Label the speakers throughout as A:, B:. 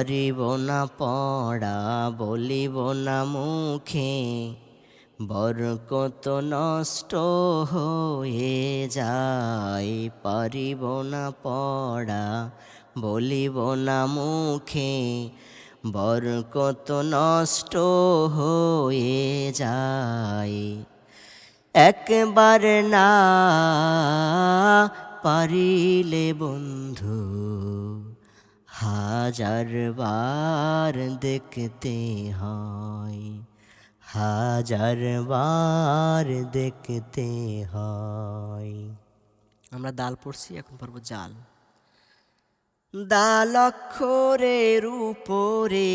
A: পারিব না পড়া বলিব না মুখে, বরকত নষ্ট হয়ে যায়। পারিব না পড়া বলিব না মুখে, বরকত নষ্ট হয়ে যায়। একবার না পারিলে বন্ধু, হাজার বার দেখতে হয়, হাজার বার দেখতে হয়। আমরা দাল পড়ছি, এখন পড়ব জাল। দাল অক্ষরের উপরে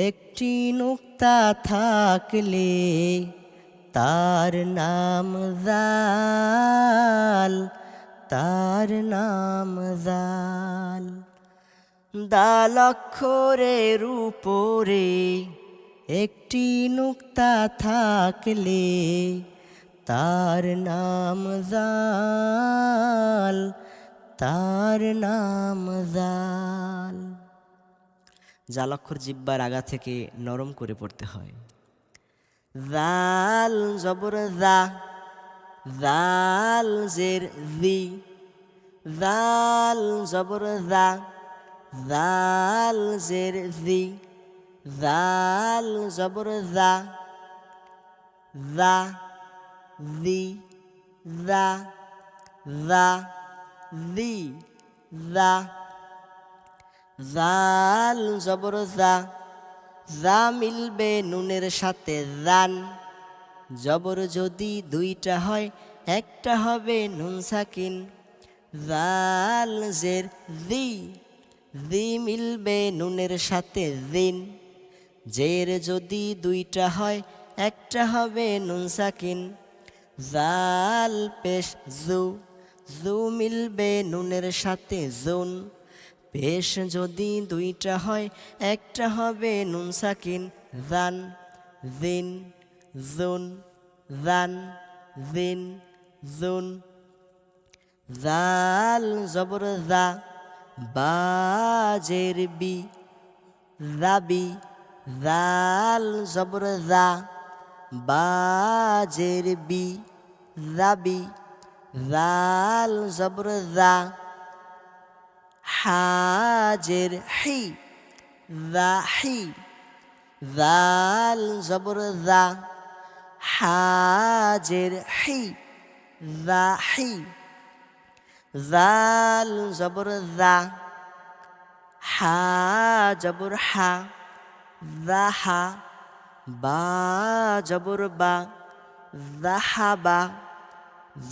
A: একটি নুক্তা থাকলে তার নাম জাল, তার নাম জাল। দাল অক্ষরের উপরে একটি নুক্তা থাকলে তার নাম জাল, তার নাম জাল। জাল অক্ষর জিহ্বার আগা থেকে নরম করে পড়তে হয়। জাল জবর জা, জাল জের জি, জাল জবর জা, জাল জের জি, জাল জবর জা, জা জি, জা জা জি, জা। জাল জবর জা, জা মিলবে নুনের সাথে জান। জবর যদি দুইটা হয় একটা হবে নুন সাকিন। জাল জের জি, জি মিলবে নুনের সাথে জিন। জের যদি দুইটা হয় একটা হবে নুন সাকিন। জাল পেশ জু, জু মিলবে নুনের সাথে জুন। পেশ যদি দুইটা হয় একটা হবে নুন সাকিন। জান জিন জুন, জান জিন জুন। জাল জবর জা, বা জের বি, রাবি। জাল জবর জা, বা জের বি, রাবি। জাল জবর জা, হাজের হি, রাহি। জাল জবর জা, হাজের হি, রাহি। জাল জবর জা, হা জবর হা, রাহা। বা জবর বা, রাহাবা।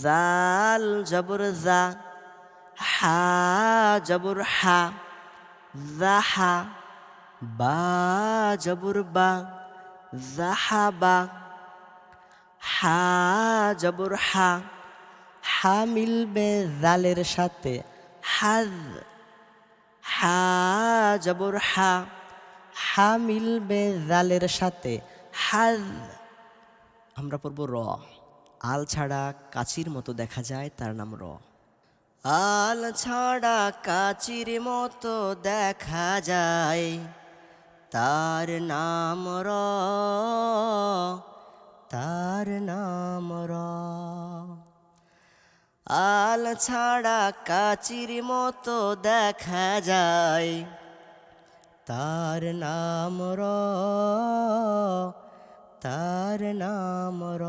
A: জাল জবর জা, হা জবর হা, রাহা। বা জবর বা, রাহাবা। হা জবর হা, হা মিলবে জালের সাথে হাজ। হা জবর হা, হা মিলবে জালের সাথে হাজ। আমরা পড়ব র। আল ছাড়া কাচির মতো দেখা যায়, তার নাম র। আল ছাড়া কাচির মতো দেখা যায়, তার নাম র, তার নাম র। আল ছাড়া কাচির মতো দেখা যায়, তার নাম র, তার নাম র।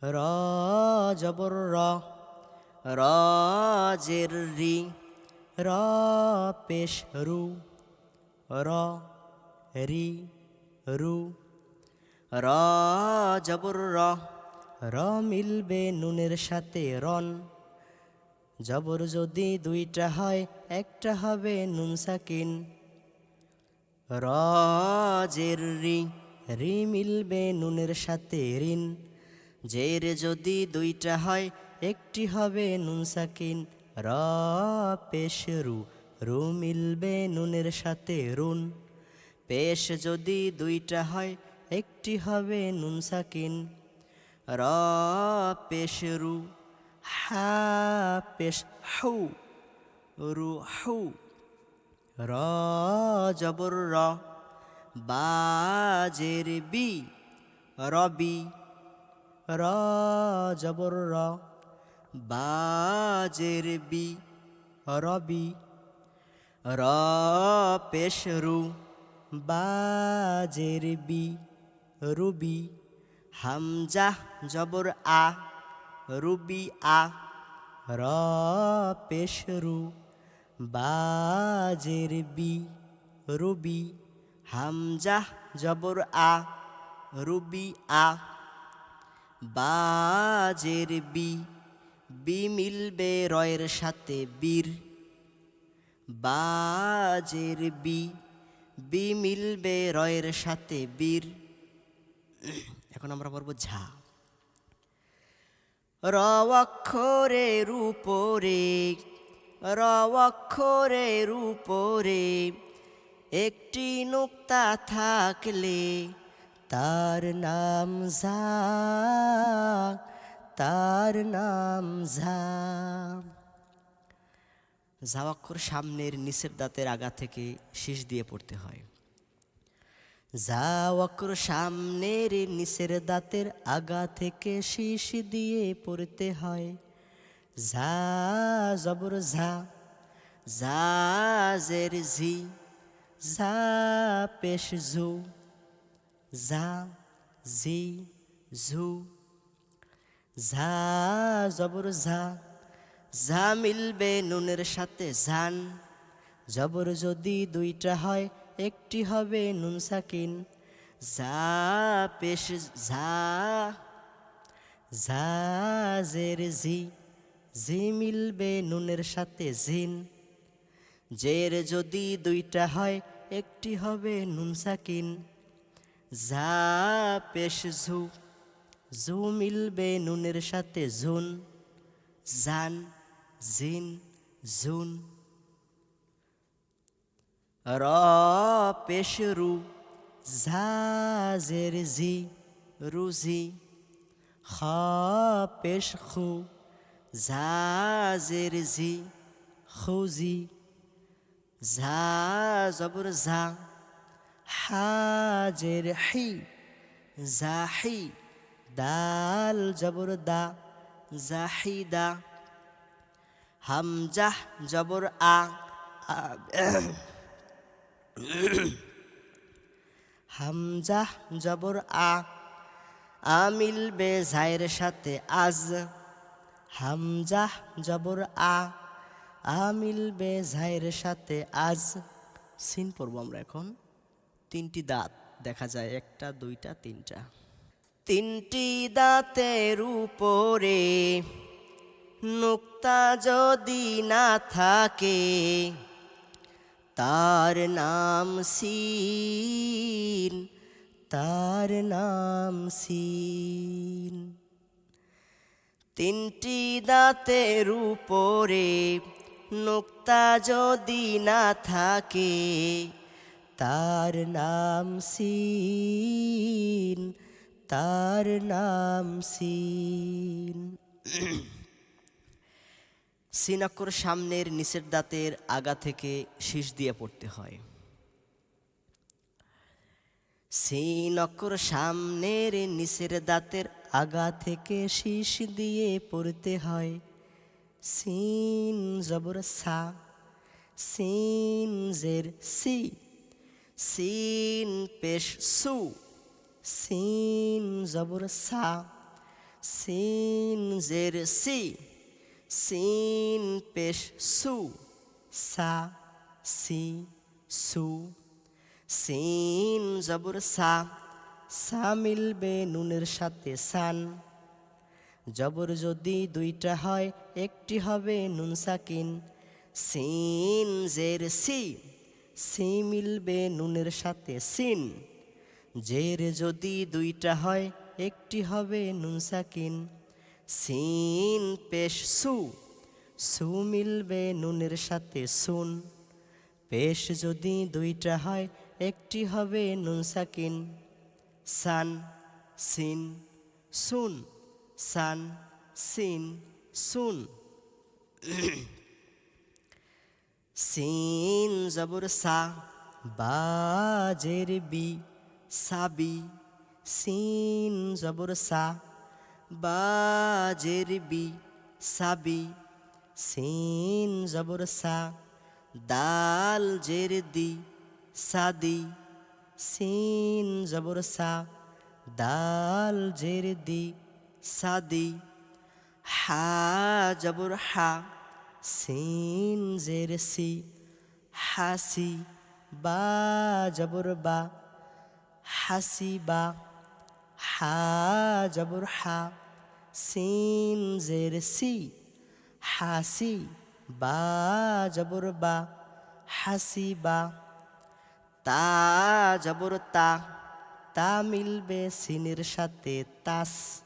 A: র জবর র, র জের রি, র পেশ রু, র রি রু। র জবর র, র মিলবে নুনের সাথে রন। জবর যদি দুইটা হয় একটা হবে নুন সাকিন। র জের রি, রি মিলবে নুনের সাথে রিন। জের যদি দুইটা হয় একটি হবে নুন সাকিন। র পেশ রু, রু মিলবে নুনের সাথে রুন। পেশ যদি দুইটা হয় একটি হবে নুন সাকিন। র পেশ রু, হা পেশ হু, রুহু, র জবর র, বা জের বি, রবি, র জবর র, বা জের বি, রবি, র পেশ রু, বা জের বি, রুবি, হামজা জবর আ, রুবি আ, র পেশ রু, বা জের বি, রুবি, হামজা জবর আ, রুবি আ, বা জের বি, বি মিলবে রয়ের সাথে বীর, বা জের বি, বি মিলবে রয়ের সাথে বীর। এখন আমরা পড়ব ঝা, র অক্ষরের উপরে, র অক্ষরের উপরে একটি নুক্তা থাকলে তার নাম ঝা, তার নাম ঝা। ঝা অক্ষর সামনের নিচের দাঁতের আগা থেকে শীষ দিয়ে পড়তে হয়। ঝা অক্ষর সামনের নিচের দাঁতের আগা থেকে শীষ দিয়ে পড়তে হয়। ঝা জবর ঝা, ঝা জের ঝি, ঝা পেশ ঝু, ঝা ঝি ঝু, ঝা জবর ঝা, ঝা মিলবে নুনের সাথে ঝান, জবর যদি দুইটা হয় একটি হবে নুন সাকিন। ঝা পেশ ঝা, ঝা জের ঝি, ঝি মিলবে নুনের সাথে ঝিন, জের যদি দুইটা হয় একটি হবে নুন সাকিন। ঝা পেশ ঝু, ঝু মিলবে নুনের সাথে ঝুন, জান জিন জুন। র পেশ রু, ঝা জের জি, রুজি, খ পেশ খু, ঝা জের ঝি, খুজি, ঝা জবর ঝা, হা জের হি, জাহি, দাল জবর দা, জাহিদা, হামজা জবর আ, হামজা জবর আ, আ মিলবে ঝায়ের সাথে আজ, হামজা জবর আ, আ মিলবে ঝায়ের সাথে আজ। সিন পড়ব আমরা এখন। তিনটি দাঁত দেখা যায়, একটা দুইটা তিনটা। তিনটি দাঁতের উপরে নুক্তা যদি না থাকে তার নাম সিন, তার নাম সিন। তিনটি দাঁতের উপরে নুক্তা যদি না থাকে তার নাম সিন, তার নাম সিন। সিন অক্ষর সামনের নিচের দাঁতের আগা থেকে শীষ দিয়ে পড়তে হয়। সিন অক্ষর সামনের নিচের দাঁতের আগা থেকে শীষ দিয়ে পড়তে হয়। সিন জবর সা, সিন জের সি, সিন পেশ সু, সিন জবর সা, সিন জের সি, সিন পেশ সু, সা সি সু, সিন জবর সা, সা মিলবে নুনের সাথে সান, জবর যদি দুইটা হয় একটি হবে নুন সাকিন। সিন জের সি, সি মিলবে নুনের সাথে সিন, জের যদি দুইটা হয় একটি হবে নুন সাকিন। সিন পেশ সু, সু মিলবে নুনের সাথে সুন, পেশ যদি দুইটা হয় একটি হবে নুন সাকিন। সান সিন সুন, সান সিন সুন। সিন জবর সা, বা জের বি, সাবি। সিন জবর সা, বা জের বি, সাবি। সিন জবর সা, দাল জের দি, সাদি। সিন জবর সা, দাল জের দি, সাদি। হা জবর হা, সিন জের সি, হাসি। বা জবর বা, হাসিবা। হা জবর হা, সিন জের সি, হাসি। বা জবর বা, হাসিবা। তা জবর তা, তা মিলবে সিনের সাথে তাস।